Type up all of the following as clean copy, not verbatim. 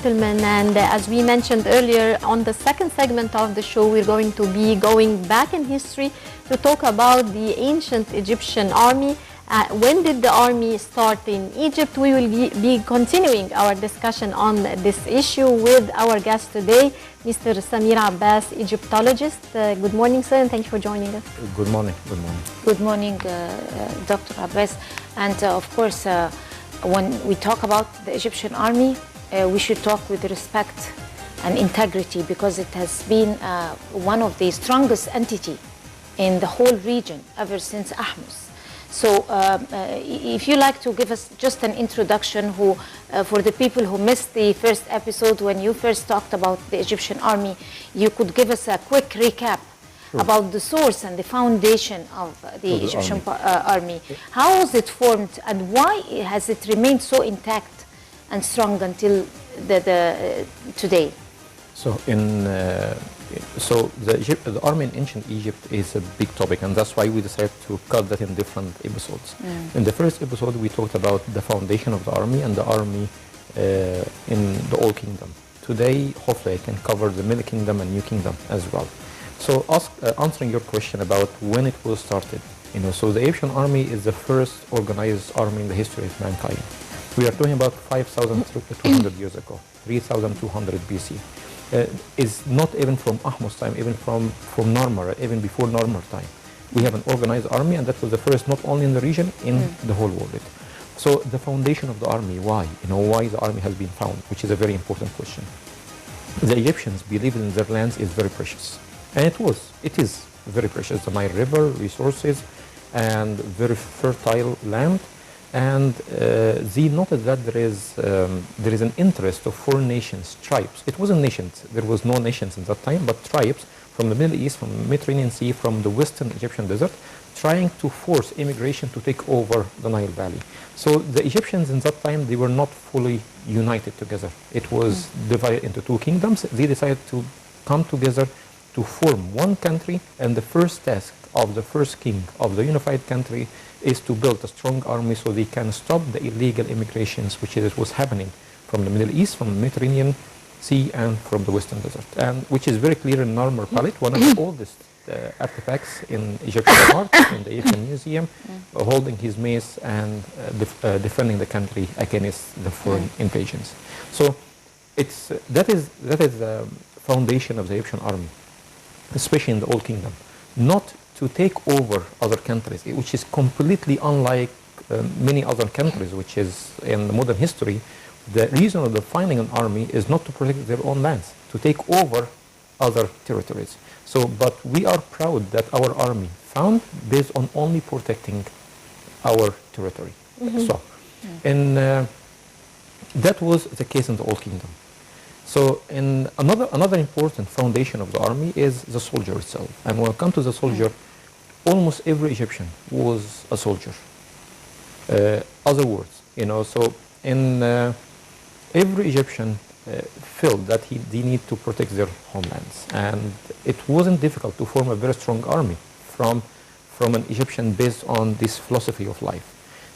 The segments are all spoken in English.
gentlemen, and as we mentioned earlier, on the second segment of the show, we're going to be going back in history to talk about the ancient Egyptian army. When did the army start in Egypt? We will be continuing our discussion on this issue with our guest today, Mr. Samir Abbas, Egyptologist. Good morning, sir, and thank you for joining us. Good morning. Good morning. Good morning, Dr. Abbas. And of course, when we talk about the Egyptian army, we should talk with respect and integrity, because it has been one of the strongest entity in the whole region ever since Ahmose. So if you like to give us just an introduction for the people who missed the first episode when you first talked about the Egyptian army, you could give us a quick recap about the source and the foundation of the Egyptian army. How was it formed, and why has it remained so intact and strong until today? So the army in ancient Egypt is a big topic, and that's why we decided to cut that in different episodes. In the first episode, we talked about the foundation of the army and the army in the Old Kingdom. Today, hopefully, I can cover the Middle Kingdom and New Kingdom as well. So answering your question about when it was started, so the Egyptian army is the first organized army in the history of mankind. We are talking about 5,200 years ago, 3,200 BC. Is not even from Ahmose time, even from Narmer, even before Narmer time. We have an organized army, and that was the first not only in the region, in the whole world. So the foundation of the army, why? Why the army has been found, which is a very important question. The Egyptians believed in their lands is very precious. And it is very precious. The Nile River, resources, and very fertile land. And they noted that there is an interest of foreign nations, tribes. It wasn't nations. There was no nations in that time, but tribes from the Middle East, from the Mediterranean Sea, from the western Egyptian desert, trying to force immigration to take over the Nile Valley. So the Egyptians in that time, they were not fully united together. It was divided into two kingdoms. They decided to come together to form one country, and the first task of the first king of the unified country is to build a strong army so they can stop the illegal immigrations which was happening from the Middle East, from the Mediterranean Sea, and from the Western Desert, and which is very clear in Narmer Palette, one of the oldest artifacts in Egyptian art, in the Egyptian Museum, holding his mace and defending the country against the foreign invasions. So that is the foundation of the Egyptian army, especially in the Old Kingdom. Not to take over other countries, which is completely unlike many other countries, which is in the modern history. The reason of the finding an army is not to protect their own lands, to take over other territories. So, but we are proud that our army found based on only protecting our territory. So, and that was the case in the Old Kingdom. So in another important foundation of the army is the soldier itself. And when it comes to the soldier, almost every Egyptian was a soldier. Other words, so in every Egyptian felt that they need to protect their homelands. And it wasn't difficult to form a very strong army from an Egyptian based on this philosophy of life.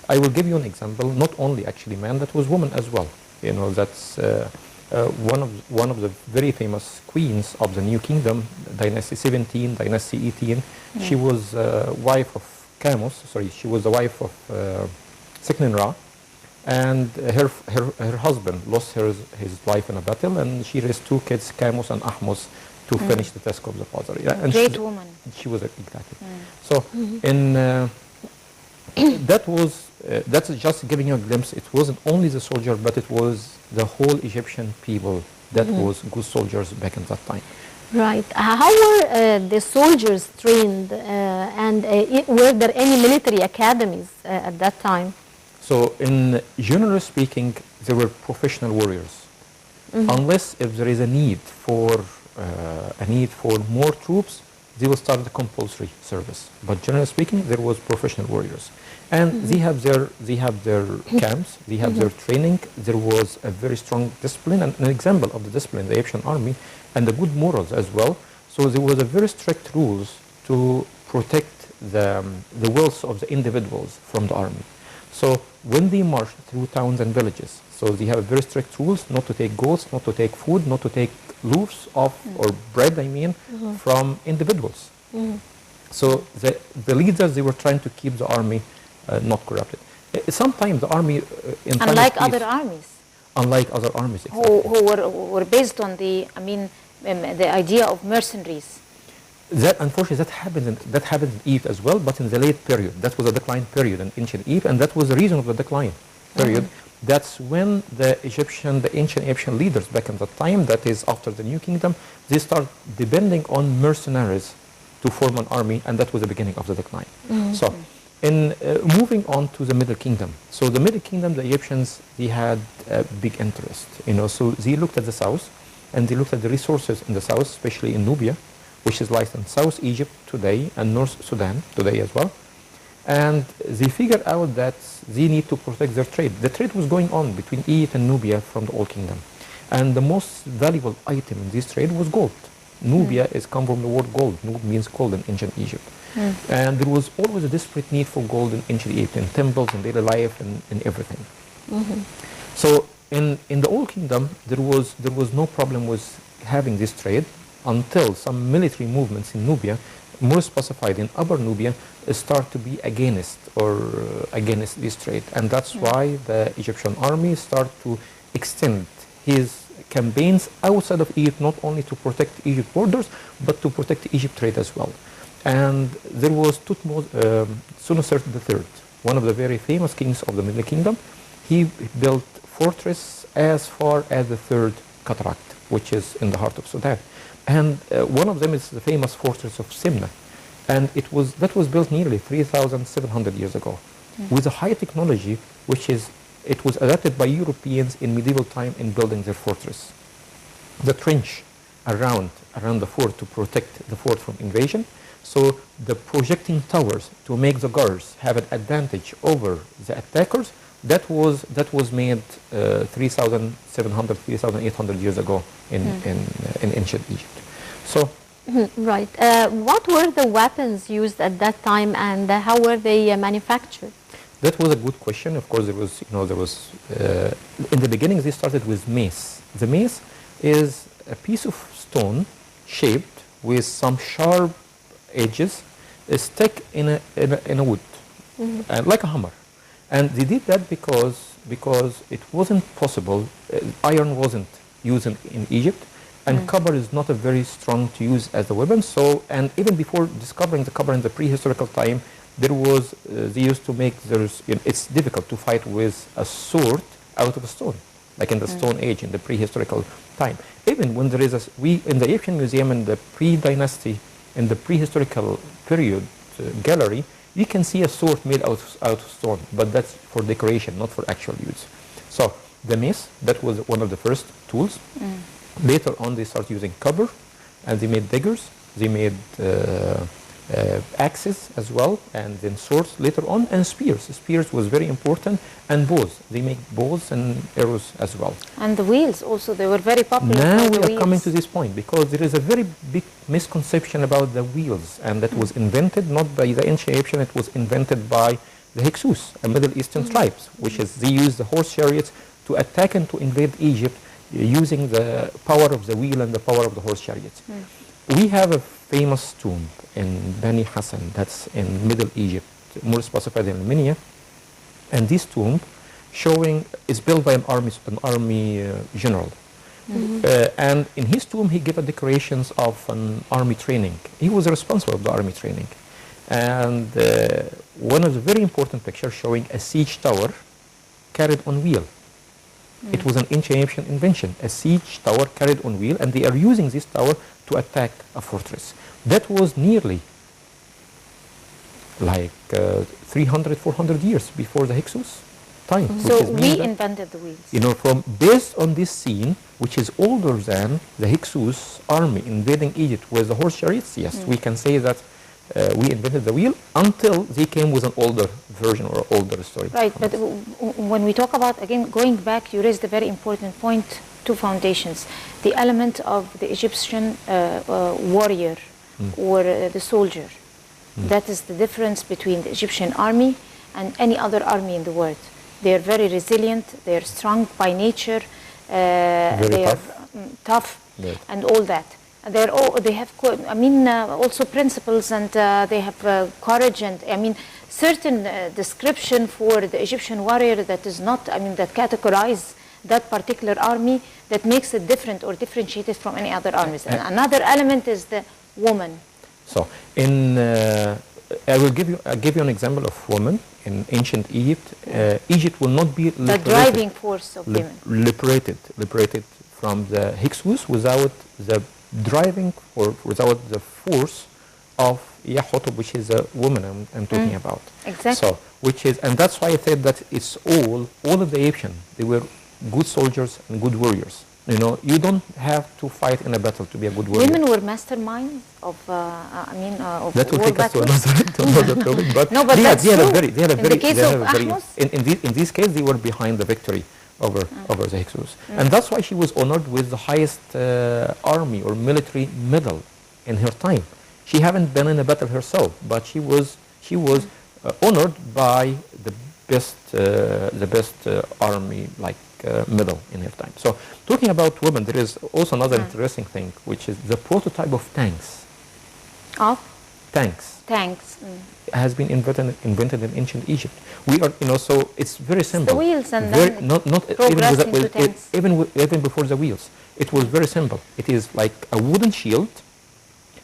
I will give you an example, not only actually man, that was woman as well. That's one of the very famous queens of the New Kingdom, Dynasty 17, Dynasty 18. She was wife of she was the wife of Seknen-Ra, and her husband lost his life in a battle, and she raised two kids, Camus and Ahmose, to finish the task of the father. And great woman. She was exactly. So that's just giving you a glimpse. It wasn't only the soldier, but it was the whole Egyptian people that was good soldiers back in that time. Right. How were the soldiers trained, and were there any military academies at that time? So, in generally speaking, they were professional warriors, unless if there is a need for more troops, they will start the compulsory service. But generally speaking, there was professional warriors. And they have their camps, they have their training. There was a very strong discipline, and an example of the discipline in the Egyptian army, and the good morals as well. So there was a very strict rules to protect the wealth of the individuals from the army. So when they marched through towns and villages, So they have very strict rules not to take goats, not to take food, not to take loaves of, or bread, I mean, from individuals. So the leaders, they were trying to keep the army not corrupted. Sometimes the army, in time Unlike of peace, other armies. unlike other armies, exactly. Who were based on the, I mean, the idea of mercenaries. That, unfortunately, that happened in Egypt as well, but in the late period. That was a decline period in ancient Egypt, and that was the reason of the decline period. That's when the ancient Egyptian leaders back in that time, that is after the New Kingdom, they start depending on mercenaries to form an army, and that was the beginning of the decline. So, in moving on to the Middle Kingdom. So the Middle Kingdom, the Egyptians, they had a big interest, so they looked at the south, and they looked at the resources in the south, especially in Nubia, which is like in South Egypt today and North Sudan today as well. And they figured out that they need to protect their trade. The trade was going on between Egypt and Nubia from the Old Kingdom. And the most valuable item in this trade was gold. Nubia is come from the word gold. Nub means gold in ancient Egypt. And there was always a desperate need for gold in ancient Egypt, in temples, in daily life, and in everything. So in the Old Kingdom, there was no problem with having this trade, until some military movements in Nubia, more specified in Upper Nubia, start to be against this trade. And that's why the Egyptian army start to extend his campaigns outside of Egypt, not only to protect Egypt borders, but to protect Egypt trade as well. And there was Senusert III, one of the very famous kings of the Middle Kingdom. He built fortress as far as the third cataract, which is in the heart of Sudan. And one of them is the famous fortress of Simna. And that was built nearly 3,700 years ago with a high technology, it was adapted by Europeans in medieval time in building their fortress. The trench around the fort to protect the fort from invasion. So the projecting towers to make the guards have an advantage over the attackers, that was made 3,700, 3,800 years ago in ancient Egypt. So, right. What were the weapons used at that time, and how were they manufactured? That was a good question. Of course, there was in the beginning they started with mace. The mace is a piece of stone shaped with some sharp edges stuck in a wood, like a hammer. And they did that because it wasn't possible. Iron wasn't used in Egypt, and copper is not a very strong to use as a weapon. So, and even before discovering the copper in the prehistorical time, they used to make it's difficult to fight with a sword out of a stone, like in the Stone Age, in the prehistorical time. Even when there is in the Egyptian Museum in the pre-dynasty, in the prehistorical period gallery, you can see a sword made out of stone, but that's for decoration, not for actual use. So the mace, that was one of the first tools. Later on, they started using copper, and they made daggers. They made axes as well, and then swords later on, and spears. Spears was very important, and bows. They make bows and arrows as well. And the wheels also, they were very popular. Now we are coming to this point, because there is a very big misconception about the wheels, and that was invented not by the ancient Egyptian, it was invented by the Hyksos, a Middle Eastern tribes, which is they used the horse chariots to attack and to invade Egypt using the power of the wheel and the power of the horse chariots. We have a famous tomb in Bani Hassan, that's in Middle Egypt, more specified in Armenia, and this tomb is built by an army general. And in his tomb, he gave a decorations of an army training. He was responsible for the army training. And one of the very important pictures showing a siege tower carried on wheel. It was an ancient Egyptian invention, a siege tower carried on wheel, and they are using this tower to attack a fortress. That was nearly like 300, 400 years before the Hyksos time. So we invented the wheels. Based on this scene, which is older than the Hyksos army invading Egypt with the horse chariots, yes, we can say that we invented the wheel until they came with an older version or older story. Right, but when we talk about, again, going back, you raised a very important point, two foundations. The element of the Egyptian warrior or the soldier. That is the difference between the Egyptian army and any other army in the world. They're very resilient. They're strong by nature. They tough. are tough, Right. and all that. And they have, also principles, and they have courage, and certain description for the Egyptian warrior that is not, that categorize that particular army, that makes it different or differentiated from any other armies. And another element is the woman. So, I will give you an example of women in ancient Egypt. Egypt will not be The driving force of women. liberated from the Hyksos without the driving or without the force of Yahotub, which is a woman I'm talking about. Exactly. So, and that's why I said that it's all of the Egyptians, they were good soldiers and good warriors. You don't have to fight in a battle to be a good warrior. Women were masterminds of of that will war take us to battles. another topic. But No, but they that's had a true. very, In the case of Ahmos? in this case, they were behind the victory over the Hyksos. And that's why she was honored with the highest army or military medal in her time. She haven't been in a battle herself, but she was honored by the best army medal in her time. So talking about women, there is also another interesting thing, which is the prototype of tanks. Of Tanks tanks. has been invented in ancient Egypt. We are, so it's very simple. The wheels, and very, then not progressed into tanks. even before the wheels. It was very simple. It is like a wooden shield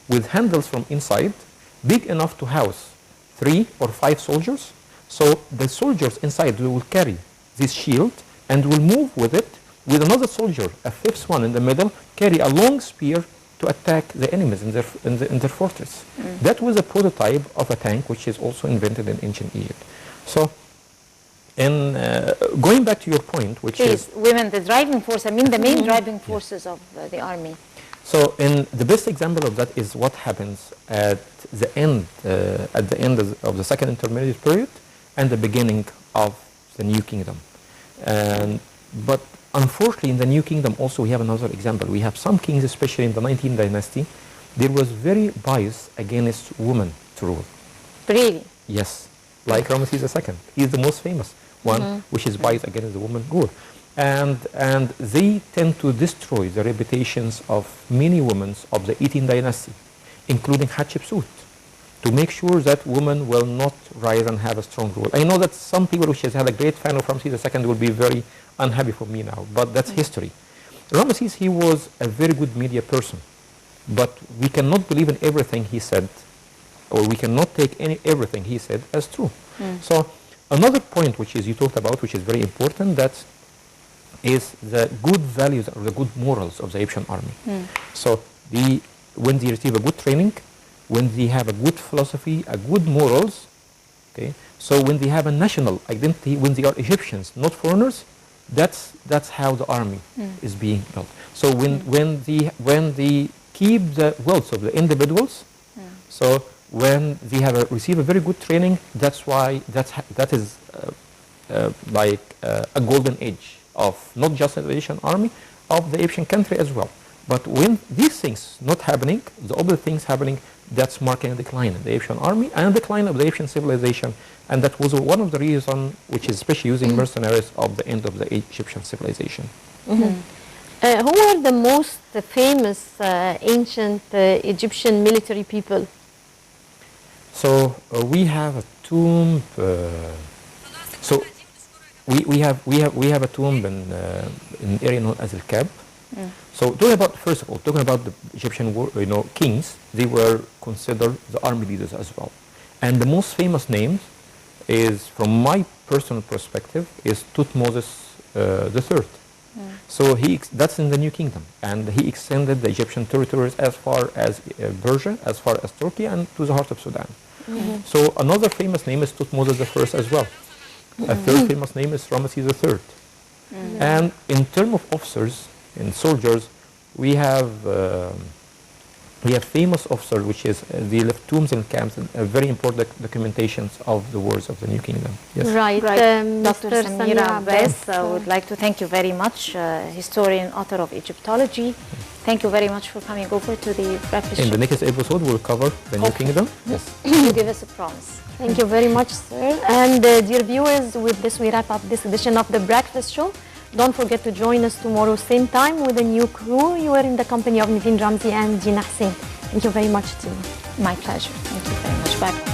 with handles from inside, big enough to house 3 or 5 soldiers. So the soldiers inside will carry this shield and will move with it, with another soldier, a 5th one in the middle, carry a long spear to attack the enemies in their fortress. That was a prototype of a tank, which is also invented in ancient Egypt. So, going back to your point, which is women, the driving force. The main driving forces of the army. so, the best example of that is what happens at the end of the second intermediate period and the beginning of the New Kingdom. But unfortunately, in the New Kingdom also we have another example. We have some kings, especially in the 19th dynasty, there was very bias against women to rule. Really? Yes, like Ramesses II. He's the most famous one, which is biased against the woman rule. And they tend to destroy the reputations of many women of the 18th dynasty, including Hatshepsut, to make sure that women will not rise and have a strong rule. I know that some people which has had a great fan of Ramesses II will be very unhappy for me now, but that's history. Ramesses, he was a very good media person, but we cannot believe in everything he said, or we cannot take everything he said as true. So another point which is you talked about, which is very important, that is the good values or the good morals of the Egyptian army. So when they receive a good training, when they have a good philosophy, a good morals, okay. So when they have a national identity, when they are Egyptians, not foreigners, that's how the army is being built. So when they keep the wealth of the individuals, so when they have receive a very good training, that's why that is like a golden age of not just the Egyptian army, of the Egyptian country as well. But when these things not happening, the other things happening, that's marking a decline in the Egyptian army and a decline of the Egyptian civilization. And that was one of the reasons, which is especially using mercenaries, of the end of the Egyptian civilization. Who are the most famous ancient Egyptian military people? So we have a tomb. So we have a tomb in an area known as El Kab. So first of all, talking about the Egyptian kings, they were considered the army leaders as well. And the most famous name is, from my personal perspective, is Thutmose III. So that's in the New Kingdom, and he extended the Egyptian territories as far as Persia, as far as Turkey, and to the heart of Sudan. So another famous name is Thutmose I as well. A third famous name is Ramesses III. And in terms of officers and soldiers, we have famous officers, which is they left tombs and camps, and very important documentations of the wars of the New Kingdom. Yes. Right. Dr. Samira Abbas, I would like to thank you very much, historian, author of Egyptology, Thank you very much for coming over to the breakfast In show. the next episode, we'll cover the New Kingdom. Yes. You give us a promise. Thank you very much, sir. And dear viewers, with this we wrap up this edition of The Breakfast Show. Don't forget to join us tomorrow, same time, with a new crew. You are in the company of Niveen Ramzi and Gina Hussain. Thank you very much, team. My pleasure. Thank you very much. Bye.